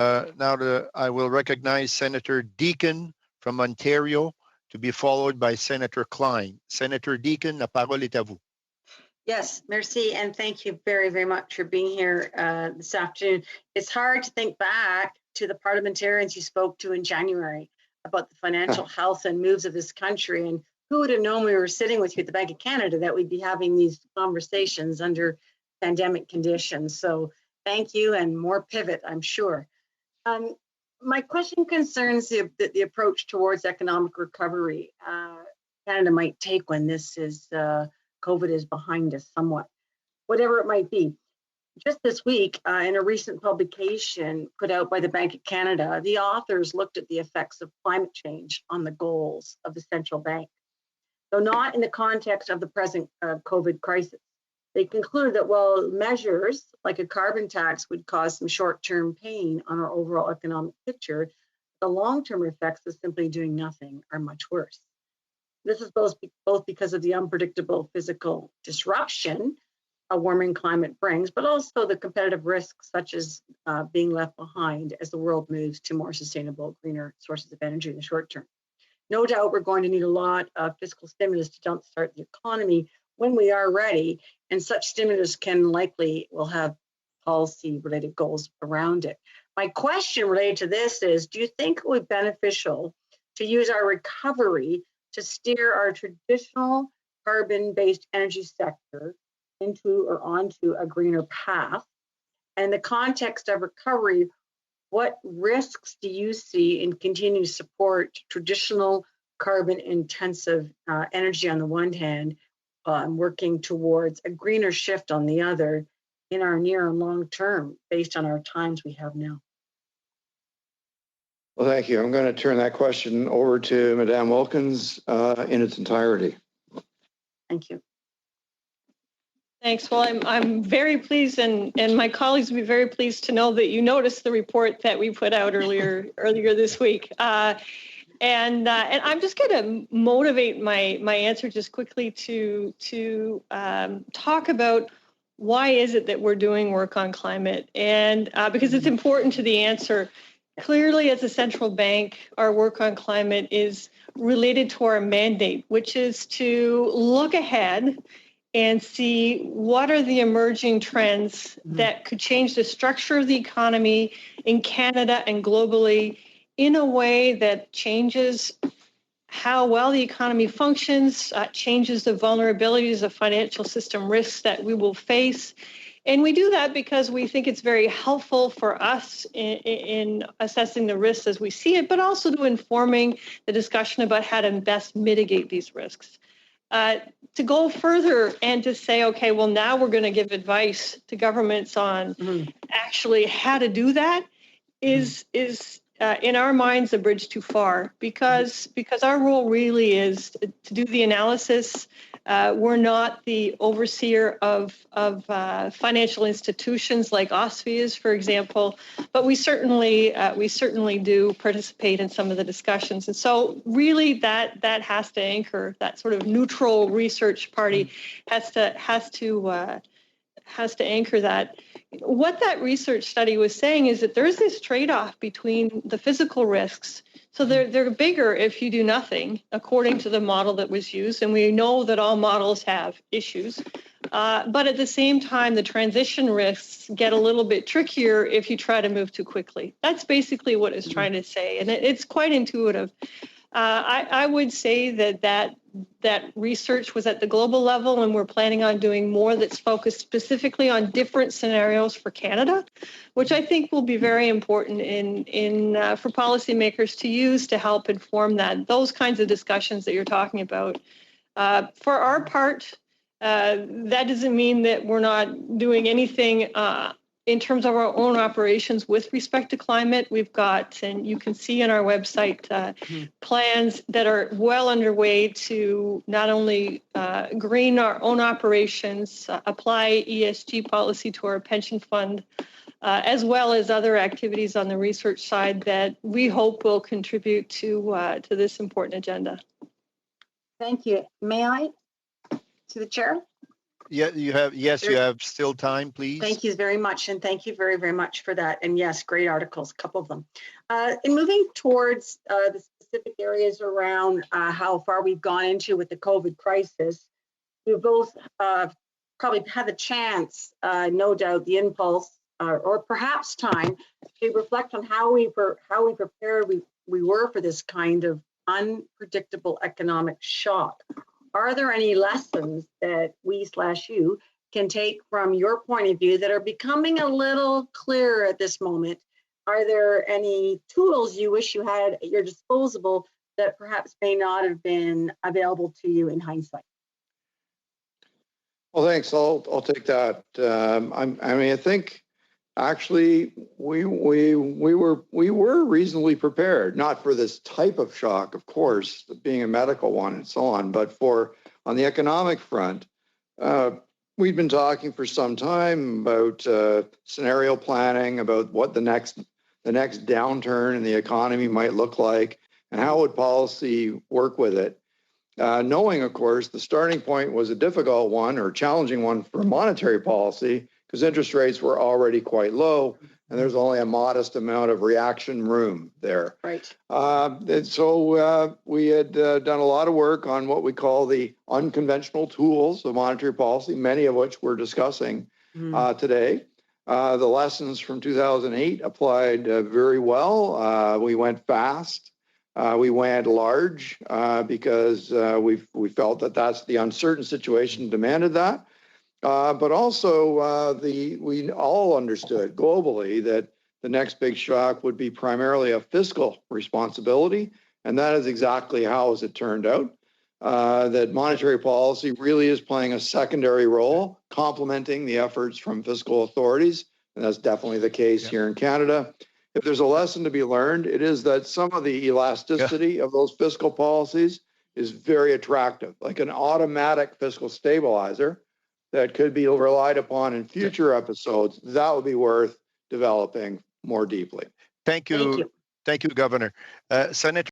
I will recognize Senator Deakin from Ontario to be followed by Senator Klein. Senator Deakin, la parole est à vous. Yes, merci, and thank you very, very much for being here this afternoon. It's hard to think back to the parliamentarians you spoke to in January about the financial health and moves of this country, and who would have known we were sitting with you at the Bank of Canada that we'd be having these conversations under pandemic conditions. So thank you, and more pivot, I'm sure. My question concerns the approach towards economic recovery Canada might take when this is COVID is behind us somewhat, whatever it might be. Just this week, in a recent publication put out by the Bank of Canada, the authors looked at the effects of climate change on the goals of the central bank. Though not in the context of the present COVID crisis. They concluded that while measures like a carbon tax would cause some short-term pain on our overall economic picture, the long-term effects of simply doing nothing are much worse. This is both because of the unpredictable physical disruption a warming climate brings, but also the competitive risks such as being left behind as the world moves to more sustainable, greener sources of energy in the short term. No doubt we're going to need a lot of fiscal stimulus to jumpstart the economy when we are ready, and such stimulus will have policy-related goals around it. My question related to this is, do you think it would be beneficial to use our recovery to steer our traditional carbon-based energy sector into or onto a greener path? And in the context of recovery, what risks do you see in continuing to support traditional carbon-intensive energy on the one hand, working towards a greener shift on the other in our near and long term based on our times we have now? Well, thank you. I'm going to turn that question over to Madame Wilkins in its entirety. Thank you. Thanks. Well, I'm very pleased, and my colleagues will be very pleased to know that you noticed the report that we put out earlier this week. And I'm just going to motivate my answer just quickly to talk about why is it that we're doing work on climate, and because it's important to the answer. Clearly, as a central bank, our work on climate is related to our mandate, which is to look ahead and see what are the emerging trends that could change the structure of the economy in Canada and globally in a way that changes how well the economy functions, changes the vulnerabilities of financial system risks that we will face. And we do that because we think it's very helpful for us in assessing the risks as we see it, but also to informing the discussion about how to best mitigate these risks. To go further and to say, okay, well, now we're going to give advice to governments on actually how to do that is in our minds a bridge too far, because our role really is to do the analysis. We're not the overseer of financial institutions like OSFI is, for example, but we certainly do participate in some of the discussions. And so really that has to anchor, that sort of neutral research party has to anchor that. What that research study was saying is that there's this trade-off between the physical risks. So they're bigger if you do nothing, according to the model that was used. And we know that all models have issues. But at the same time, the transition risks get a little bit trickier if you try to move too quickly. That's basically what it's trying to say. And it's quite intuitive. I would say that research was at the global level, and we're planning on doing more that's focused specifically on different scenarios for Canada, which I think will be very important for policymakers to use to help inform those kinds of discussions that you're talking about. For our part, that doesn't mean that we're not doing anything in terms of our own operations with respect to climate. We've got, and you can see on our website, plans that are well underway to not only green our own operations, apply ESG policy to our pension fund, as well as other activities on the research side that we hope will contribute to this important agenda. Thank you. May I? To the chair? Yeah, you have, yes, you have still time, please. Thank you very much, and thank you very, very much for that. And yes, great articles, a couple of them. In moving towards the specific areas around how far we've gone into with the COVID crisis, we both probably had the chance, no doubt, the impulse, or perhaps time to reflect on how we prepared we were for this kind of unpredictable economic shock. Are there any lessons that we/you can take from your point of view that are becoming a little clearer at this moment? Are there any tools you wish you had at your disposal that perhaps may not have been available to you in hindsight? Well, thanks. I'll take that. I think actually we were reasonably prepared, not for this type of shock, of course, being a medical one and so on, but on the economic front, we've been talking for some time about scenario planning, about what the next downturn in the economy might look like, and how would policy work with it. Knowing, of course, the starting point was a difficult one or challenging one for monetary policy because interest rates were already quite low and there's only a modest amount of reaction room there. Right. And so we had done a lot of work on what we call the unconventional tools of monetary policy, many of which we're discussing today. The lessons from 2008 applied very well. We went fast. We went large because we felt that that's the uncertain situation demanded that. But also we all understood globally that the next big shock would be primarily a fiscal responsibility. And that is exactly how, as it turned out, that monetary policy really is playing a secondary role, complementing the efforts from fiscal authorities. And that's definitely the case here in Canada. If there's a lesson to be learned, it is that some of the elasticity of those fiscal policies is very attractive, like an automatic fiscal stabilizer that could be relied upon in future episodes. That would be worth developing more deeply. Thank you. Thank you, Governor. Senator